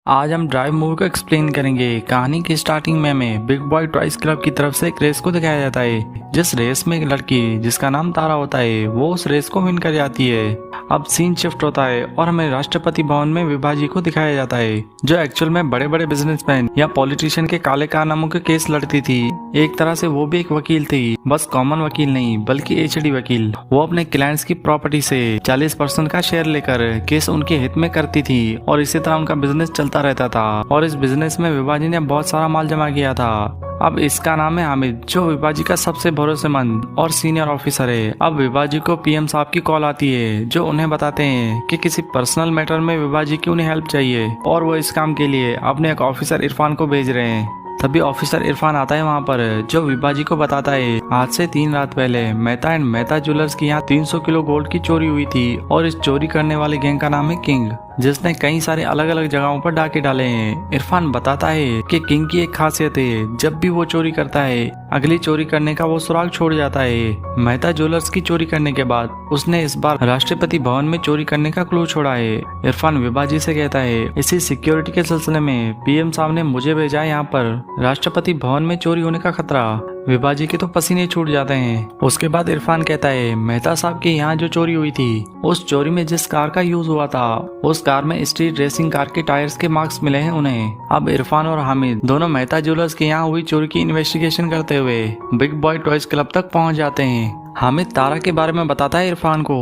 आज हम drive movie को एक्सप्लेन करेंगे। कहानी की स्टार्टिंग में हमें बिग बॉय टॉयज क्लब की तरफ से एक रेस को दिखाया जाता है, जिस रेस में एक लड़की जिसका नाम तारा होता है वो उस रेस को विन कर जाती है। अब सीन शिफ्ट होता है और हमें राष्ट्रपति भवन में विभाजी को दिखाया जाता है, जो एक्चुअल में बड़े बड़े बिजनेसमैन या पॉलिटिशियन के काले कारनामों के केस लड़ती थी। एक तरह से वो भी एक वकील थी, बस कॉमन वकील नहीं बल्कि एचडी वकील। वो अपने क्लाइंट्स की प्रॉपर्टी से 40% का शेयर लेकर केस उनके हित में करती थी और इसी तरह उनका बिजनेस चलता रहता था। और इस बिजनेस में विभाजी ने बहुत सारा माल जमा किया था। अब इसका नाम है हामिद, जो विभाजी का सबसे भरोसेमंद और सीनियर ऑफिसर है। अब विभाजी को पीएम साहब की कॉल आती है, जो उन्हें बताते हैं कि किसी पर्सनल मैटर में विभाजी की उन्हें हेल्प चाहिए और वो इस काम के लिए अपने एक ऑफिसर इरफान को भेज रहे हैं। तभी ऑफिसर इरफान आता है वहाँ पर, जो विभाजी को बताता है आज से 3 रात पहले मेहता एंड मेहता ज्वेलर्स की यहाँ 300 किलो गोल्ड की चोरी हुई थी और इस चोरी करने वाले गैंग का नाम है किंग, जिसने कई सारे अलग अलग जगहों पर डाके डाले हैं। इरफान बताता है कि किंग की एक खासियत है, जब भी वो चोरी करता है अगली चोरी करने का वो सुराग छोड़ जाता है। मेहता ज्वेलर्स की चोरी करने के बाद उसने इस बार राष्ट्रपति भवन में चोरी करने का क्लू छोड़ा है। इरफान विभाजी से कहता है इसी सिक्योरिटी के सिलसिले में पीएम साहब ने मुझे भेजा है यहाँ पर, राष्ट्रपति भवन में चोरी होने का खतरा। विभाजी के तो पसीने छूट जाते हैं। उसके बाद इरफान कहता है मेहता साहब के यहाँ जो चोरी हुई थी उस चोरी में जिस कार का यूज हुआ था उस कार में स्ट्रीट रेसिंग कार के टायर्स के मार्क्स मिले हैं उन्हें। अब इरफान और हामिद दोनों मेहता ज्वेलर्स के यहाँ हुई चोरी की इन्वेस्टिगेशन करते हुए बिग बॉय टॉयज क्लब तक पहुँच जाते हैं। हामिद तारा के बारे में बताता है इरफान को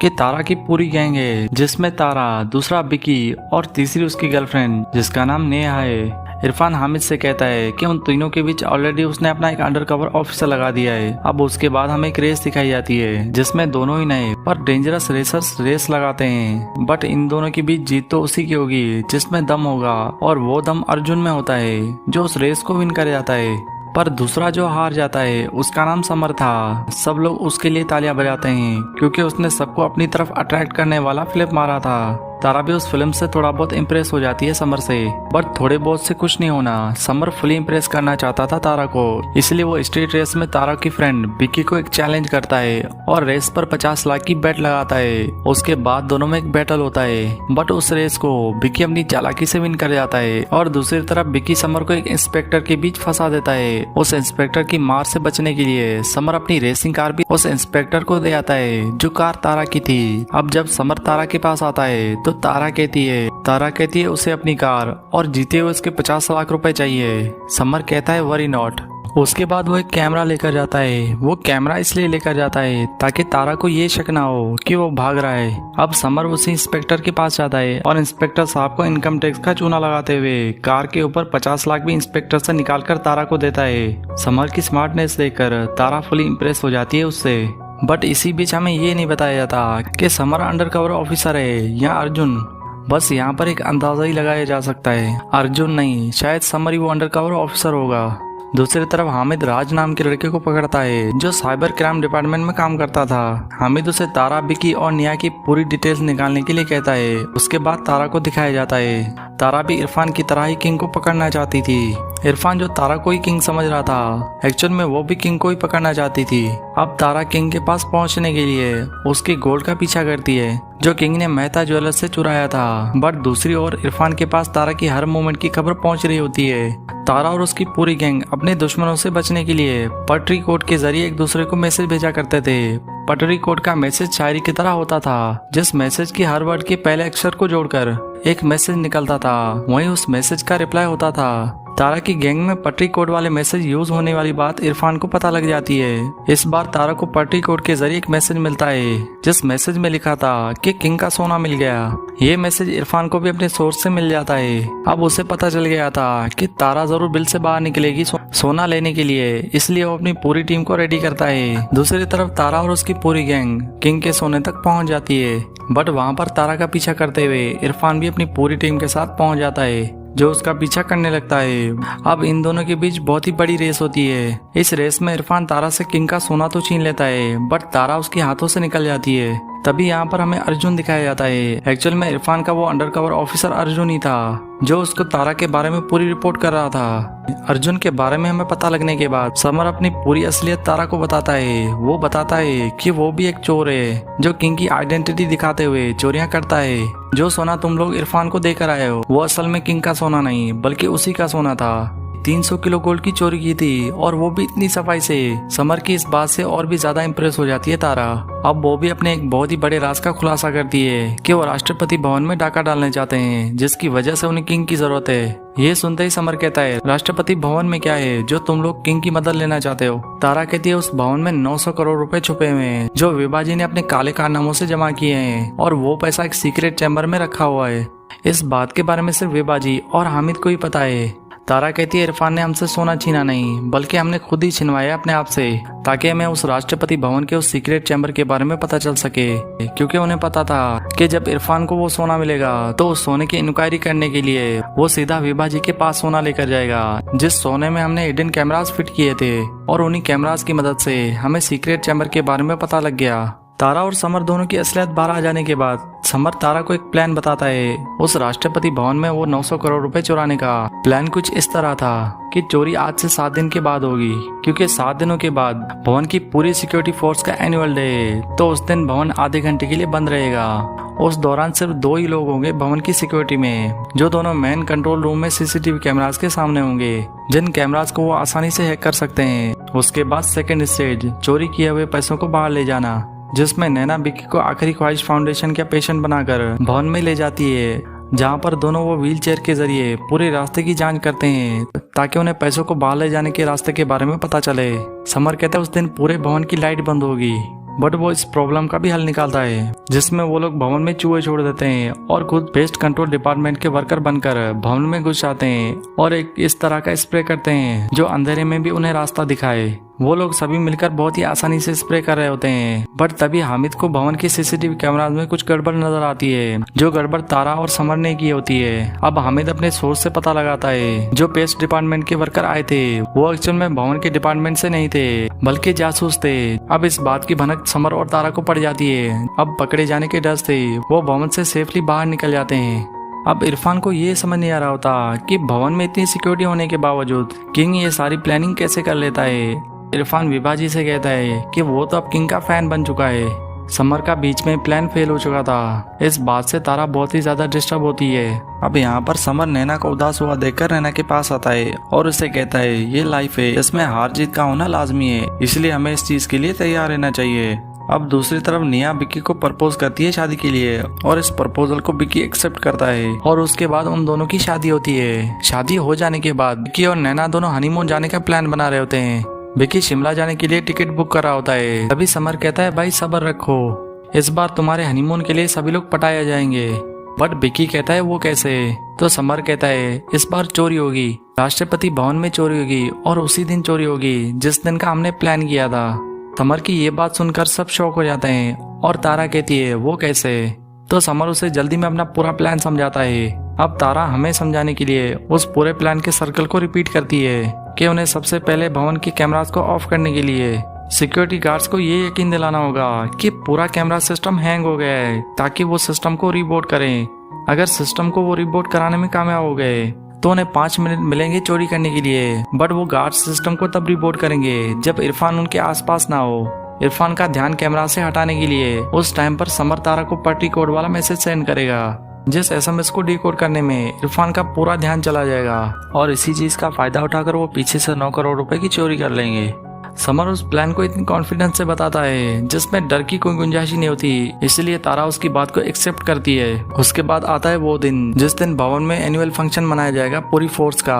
कि तारा की पूरी गैंग है, जिसमें तारा, दूसरा बिकी और तीसरी उसकी गर्लफ्रेंड जिसका नाम नेहा है। इरफान हामिद से कहता है कि उन तीनों के बीच ऑलरेडी उसने अपना एक अंडरकवर ऑफिसर लगा दिया है। अब उसके बाद हमें एक रेस दिखाई जाती है, जिसमें दोनों ही नए पर डेंजरस रेसर्स रेस लगाते हैं। बट इन दोनों के बीच जीत तो उसी की होगी जिसमें दम होगा, और वो दम अर्जुन में होता है, जो उस रेस को विन कर जाता है। पर दूसरा जो हार जाता है उसका नाम समर था। सब लोग उसके लिए तालियां बजाते हैं क्योंकि उसने सबको अपनी तरफ अट्रैक्ट करने वाला फ्लिप मारा था। तारा भी उस फिल्म से थोड़ा बहुत इम्प्रेस हो जाती है समर से, बट थोड़े बहुत से कुछ नहीं होना। समर फुली इम्प्रेस करना चाहता था तारा को, इसलिए वो स्ट्रीट रेस में तारा की फ्रेंड बिकी को एक चैलेंज करता है और रेस पर 50 लाख की बेट लगाता है। उसके बाद दोनों में एक बैटल होता है, बट उस रेस को बिकी अपनी चालाकी से विन कर जाता है। और दूसरी तरफ बिकी समर को एक इंस्पेक्टर के बीच फंसा देता है। उस इंस्पेक्टर की मार से बचने के लिए समर अपनी रेसिंग कार भी उस इंस्पेक्टर को दे आता है, जो कार तारा की थी। अब जब समर तारा के पास आता है तो तारा कहती है उसे अपनी कार और जीते हुए उसके 50 लाख रुपए चाहिए। समर कहता है वरी नॉट। उसके बाद वो एक कैमरा लेकर जाता है। वो कैमरा इसलिए लेकर जाता है ताकि तारा को ये शक ना हो कि वो भाग रहा है। अब समर उसी इंस्पेक्टर के पास जाता है और इंस्पेक्टर साहब को इनकम टैक्स का चूना लगाते हुए कार के ऊपर 50 लाख भी इंस्पेक्टर से निकालकर तारा को देता है। समर की स्मार्टनेस देखकर तारा फुली इम्प्रेस हो जाती है उससे। बट इसी बीच हमें ये नहीं बताया जाता कि समर अंडरकवर ऑफिसर है या अर्जुन। बस यहाँ पर एक अंदाजा ही लगाया जा सकता है, अर्जुन नहीं, शायद समर ही वो अंडरकवर ऑफिसर होगा। दूसरी तरफ हामिद राज नाम के लड़के को पकड़ता है, जो साइबर क्राइम डिपार्टमेंट में काम करता था। हामिद उसे तारा, बिकी और निया की पूरी डिटेल्स निकालने के लिए कहता है। उसके बाद तारा को दिखाया जाता है तारा भी इरफान की तरह ही किंग को पकड़ना चाहती थी। इरफान जो तारा को ही किंग समझ रहा था, एक्चुअल में वो भी किंग को ही पकड़ना चाहती थी। अब तारा किंग के पास पहुंचने के लिए उसकी गोल्ड का पीछा करती है, जो किंग ने मेहता ज्वेलर्स से चुराया था। बट दूसरी ओर इरफान के पास तारा की हर मूवमेंट की खबर पहुंच रही होती है। तारा और उसकी पूरी गैंग अपने दुश्मनों से बचने के लिए पटरी कोड के जरिए एक दूसरे को मैसेज भेजा करते थे। पटरी कोड का मैसेज शायरी की तरह होता था, जिस मैसेज की हर वर्ड के पहले अक्षर को जोड़कर एक मैसेज निकलता था, वहीं उस मैसेज का रिप्लाई होता था। तारा की गैंग में पटरी कोड वाले मैसेज यूज होने वाली बात इरफान को पता लग जाती है। इस बार तारा को पटरी कोड के जरिए एक मैसेज मिलता है, जिस मैसेज में लिखा था कि किंग का सोना मिल गया। ये मैसेज इरफान को भी अपने सोर्स से मिल जाता है। अब उसे पता चल गया था कि तारा जरूर बिल से बाहर निकलेगी सोना लेने के लिए, इसलिए वो अपनी पूरी टीम को रेडी करता है। दूसरी तरफ तारा और उसकी पूरी गैंग किंग के सोने तक पहुंच जाती है, बट वहां पर तारा का पीछा करते हुए इरफान भी अपनी पूरी टीम के साथ पहुंच जाता है, जो उसका पीछा करने लगता है। अब इन दोनों के बीच बहुत ही बड़ी रेस होती है। इस रेस में इरफान तारा से किंग का सोना तो छीन लेता है, बट तारा उसके हाथों से निकल जाती है। तभी यहाँ पर हमें अर्जुन दिखाया जाता है। एक्चुअल में इरफान का वो अंडरकवर ऑफिसर अर्जुन ही था जो उसको तारा के बारे में पूरी रिपोर्ट कर रहा था। अर्जुन के बारे में हमें पता लगने के बाद समर अपनी पूरी असलियत तारा को बताता है। वो बताता है कि वो भी एक चोर है जो किंग की आइडेंटिटी दिखाते हुए चोरियां करता है। जो सोना तुम लोग इरफान को देकर आए हो वो असल में किंग का सोना नहीं बल्कि उसी का सोना था। 300 किलो गोल्ड की चोरी की थी और वो भी इतनी सफाई से। समर की इस बात से और भी ज्यादा इम्प्रेस हो जाती है तारा। अब वो भी अपने एक बहुत ही बड़े राज का खुलासा करती है कि वो राष्ट्रपति भवन में डाका डालने चाहते हैं जिसकी वजह से उन्हें किंग की जरूरत है। ये सुनते ही समर कहता है राष्ट्रपति भवन में क्या है जो तुम लोग किंग की मदद लेना चाहते हो। तारा कहती है उस भवन में 900 करोड़ रुपए छुपे हुए हैं जो विभाजी ने अपने काले कारनामों से जमा किए हैं और वो पैसा एक सीक्रेट चैम्बर में रखा हुआ है। इस बात के बारे में सिर्फ विभाजी और हामिद को ही पता है। तारा कहती है इरफान ने हमसे सोना छीना नहीं बल्कि हमने खुद ही छिनवाया अपने आप से ताकि हमें उस राष्ट्रपति भवन के उस सीक्रेट चैम्बर के बारे में पता चल सके, क्योंकि उन्हें पता था कि जब इरफान को वो सोना मिलेगा तो उस सोने की इंक्वायरी करने के लिए वो सीधा विभाजी के पास सोना लेकर जाएगा जिस सोने में हमने हिडन कैमरास फिट किए थे और उन्हीं कैमरास की मदद से हमें सीक्रेट चैम्बर के बारे में पता लग गया। तारा और समर दोनों की असलियत बाहर आ जाने के बाद समर तारा को एक प्लान बताता है उस राष्ट्रपति भवन में वो 900 करोड़ रुपए चुराने का। प्लान कुछ इस तरह था कि चोरी आज से 7 दिन के बाद होगी क्योंकि 7 दिनों के बाद भवन की पूरी सिक्योरिटी फोर्स का एनुअल डे है तो उस दिन भवन आधे घंटे के लिए बंद रहेगा। उस दौरान सिर्फ 2 ही लोग होंगे भवन की सिक्योरिटी में जो दोनों मेन कंट्रोल रूम में सीसीटीवी कैमरास के सामने होंगे जिन कैमरास को वो आसानी से हैक कर सकते हैं। उसके बाद सेकेंड स्टेज चोरी किए हुए पैसों को बाहर ले जाना जिसमें नैना बिक्की को आखिरी ख्वाहिश फाउंडेशन का पेशेंट बनाकर भवन में ले जाती है जहां पर दोनों वो व्हील चेयर के जरिए पूरे रास्ते की जांच करते हैं ताकि उन्हें पैसों को बाहर ले जाने के रास्ते के बारे में पता चले। समर कहता है उस दिन पूरे भवन की लाइट बंद होगी बट वो इस प्रॉब्लम का भी हल निकालता है जिसमें वो लोग भवन में चूहे छोड़ देते हैं और खुद पेस्ट कंट्रोल डिपार्टमेंट के वर्कर बनकर भवन में घुस जाते हैं और एक इस तरह का स्प्रे करते हैं जो अंधेरे में भी उन्हें रास्ता दिखाए। वो लोग सभी मिलकर बहुत ही आसानी से स्प्रे कर रहे होते हैं बट तभी हामिद को भवन के सीसीटीवी कैमरास में कुछ गड़बड़ नजर आती है जो गड़बड़ तारा और समर ने की होती है। अब हामिद अपने सोर्स से पता लगाता है जो पेस्ट डिपार्टमेंट के वर्कर आए थे वो एक्चुअल में भवन के डिपार्टमेंट से नहीं थे बल्कि जासूस थे। अब इस बात की भनक समर और तारा को पड़ जाती है। अब पकड़े जाने के डर से वो भवन से सेफली बाहर निकल जाते हैं। अब इरफान को ये समझ नहीं आ रहा होता कि भवन में इतनी सिक्योरिटी होने के बावजूद किंग ये सारी प्लानिंग कैसे कर लेता है। इरफान विभाजी से कहता है कि वो तो अब किंग का फैन बन चुका है। समर का बीच में प्लान फेल हो चुका था। इस बात से तारा बहुत ही ज्यादा डिस्टर्ब होती है। अब यहाँ पर समर नैना को उदास हुआ देखकर नैना के पास आता है और उसे कहता है ये लाइफ है इसमें हार जीत का होना लाजमी है इसलिए हमें इस चीज के लिए तैयार रहना चाहिए। अब दूसरी तरफ निया बिक्की को प्रपोज करती है शादी के लिए और इस प्रपोजल को बिक्की एक्सेप्ट करता है और उसके बाद उन दोनों की शादी होती है। शादी हो जाने के बाद बिक्की और नैना दोनों हनीमून जाने का प्लान बना रहे होते हैं। बिक्की शिमला जाने के लिए टिकट बुक कर रहा होता है। तभी समर कहता है भाई सब्र रखो इस बार तुम्हारे हनीमून के लिए सभी लोग पटाया जाएंगे। बट बिक्की कहता है वो कैसे। तो समर कहता है इस बार चोरी होगी राष्ट्रपति भवन में चोरी होगी और उसी दिन चोरी होगी जिस दिन का हमने प्लान किया था। समर की ये बात सुनकर सब शॉक हो जाते हैं और तारा कहती है वो कैसे। तो समर उसे जल्दी में अपना पूरा प्लान समझाता है। अब तारा हमें समझाने के लिए उस पूरे प्लान के सर्कल को रिपीट करती है कि उन्हें सबसे पहले भवन के कैमरास को ऑफ करने के लिए सिक्योरिटी गार्ड्स को ये यकीन दिलाना होगा कि पूरा कैमरा सिस्टम हैंग हो गया है ताकि वो सिस्टम को रिबूट करें। अगर सिस्टम को वो रिबूट कराने में कामयाब हो गए तो उन्हें 5 मिनट मिलेंगे चोरी करने के लिए। बट वो गार्ड सिस्टम को तब रिबूट करेंगे जब इरफान उनके आसपास ना हो। इरफान का ध्यान कैमरा से हटाने के लिए उस टाइम पर समर तारा को पार्टी कोड वाला मैसेज सेंड करेगा जिस एसएमएस को डिकोड करने में इरफान का पूरा ध्यान चला जाएगा और इसी चीज का फायदा उठाकर वो पीछे से 9 करोड़ रुपए की चोरी कर लेंगे। समर उस प्लान को इतनी कॉन्फिडेंस से बताता है जिसमें डर की कोई गुंजाइश ही नहीं होती इसलिए तारा उसकी बात को एक्सेप्ट करती है। उसके बाद आता है वो दिन जिस दिन भवन में एनुअल फंक्शन मनाया जाएगा पूरी फोर्स का।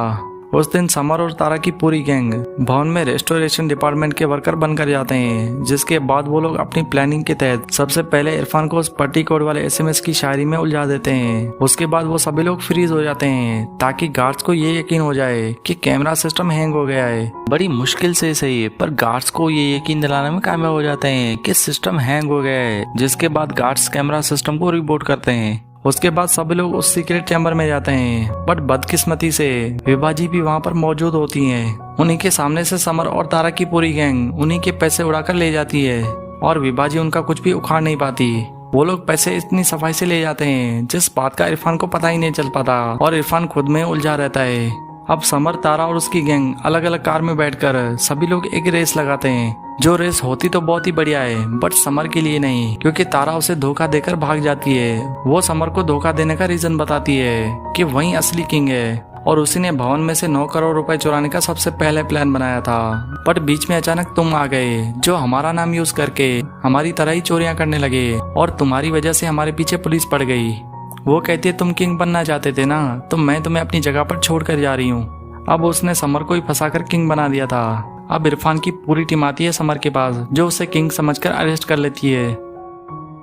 उस दिन समर और तारा की पूरी गैंग भवन में रेस्टोरेशन डिपार्टमेंट के वर्कर बनकर जाते हैं जिसके बाद वो लोग अपनी प्लानिंग के तहत सबसे पहले इरफान को उस पार्टी कोड वाले एसएमएस की शायरी में उलझा देते हैं। उसके बाद वो सभी लोग फ्रीज हो जाते हैं ताकि गार्ड्स को ये यकीन हो जाए कि कैमरा सिस्टम हैंग हो गया है। बड़ी मुश्किल से सही पर गार्ड्स को ये यकीन दिलाने में कामयाब हो जाते हैं कि सिस्टम हैंग हो गया है जिसके बाद गार्ड्स कैमरा सिस्टम को रिबूट करते हैं। उसके बाद सभी लोग उस सीक्रेट चैम्बर में जाते हैं बट बदकिस्मती से विभाजी भी वहाँ पर मौजूद होती हैं। उन्हीं के सामने से समर और तारा की पूरी गैंग उन्हीं के पैसे उड़ाकर ले जाती है और विभाजी उनका कुछ भी उखाड़ नहीं पाती। वो लोग पैसे इतनी सफाई से ले जाते हैं जिस बात का इरफान को पता ही नहीं चल पाता और इरफान खुद में उलझा रहता है। अब समर, तारा और उसकी गैंग अलग अलग कार में बैठकर सभी लोग एक रेस लगाते हैं। जो रेस होती तो बहुत ही बढ़िया है, बट समर के लिए नहीं, क्योंकि तारा उसे धोखा देकर भाग जाती है। वो समर को धोखा देने का रीजन बताती है कि वही असली किंग है और उसी ने भवन में से 9 करोड़ रुपए चुराने का सबसे पहले प्लान बनाया था। बट बीच में अचानक तुम आ गए, जो हमारा नाम यूज करके हमारी तरह ही चोरियां करने लगे और तुम्हारी वजह से हमारे पीछे पुलिस पड़ गई। वो कहती है तुम किंग बनना चाहते थे ना, तो मैं तुम्हें अपनी जगह पर छोड़ कर जा रही हूँ। अब उसने समर को ही फंसाकर किंग बना दिया था। अब इरफान की पूरी टीम आती है समर के पास, जो उसे किंग समझकर अरेस्ट कर लेती है।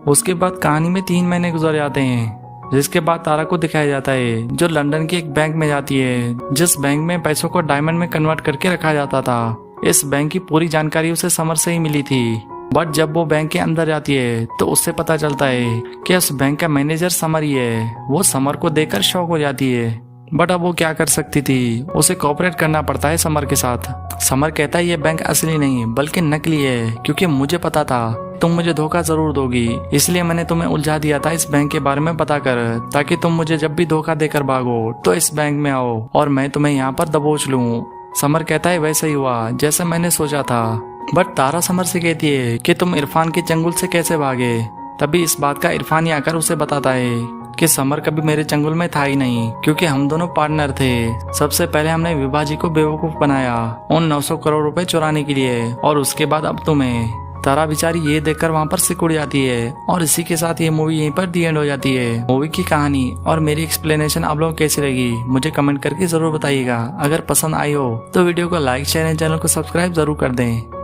उसके बाद कहानी में 3 महीने गुजर जाते हैं, जिसके बाद तारा को दिखाया जाता है जो लंदन के एक बैंक में जाती है, जिस बैंक में पैसों को डायमंड में कन्वर्ट करके रखा जाता था। इस बैंक की पूरी जानकारी उसे समर से ही मिली थी। बट जब वो बैंक के अंदर जाती है तो उससे पता चलता है कि उस बैंक का मैनेजर समर ही है। वो समर को देखकर शॉक हो जाती है, बट अब वो क्या कर सकती थी, उसे कोऑपरेट करना पड़ता है समर के साथ। समर कहता है ये बैंक असली नहीं बल्कि नकली है, क्योंकि मुझे पता था तुम मुझे धोखा जरूर दोगी, इसलिए मैंने तुम्हें उलझा दिया था इस बैंक के बारे में पता कर, ताकि तुम मुझे जब भी धोखा देकर भागो तो इस बैंक में आओ और मैं तुम्हें यहाँ पर दबोच लूं। समर कहता है वैसा ही हुआ जैसा मैंने सोचा था। बट तारा समर से कहती है कि तुम इरफान के चंगुल से कैसे भागे। तभी इस बात का इरफान ही आकर उसे बताता है कि समर कभी मेरे चंगुल में था ही नहीं, क्योंकि हम दोनों पार्टनर थे। सबसे पहले हमने विभाजी को बेवकूफ बनाया उन 900 करोड़ रुपए चुराने के लिए, और उसके बाद अब तुम्हें। तारा बेचारी ये देखकर वहाँ पर सिकुड़ जाती है और इसी के साथ ये मूवी यहीं पर दी एंड हो जाती है। मूवी की कहानी और मेरी एक्सप्लेनेशन आप लोगों को कैसी लगी मुझे कमेंट करके जरूर बताइएगा। अगर पसंद आई हो तो वीडियो को लाइक, शेयर एंड चैनल को सब्सक्राइब जरूर कर दें।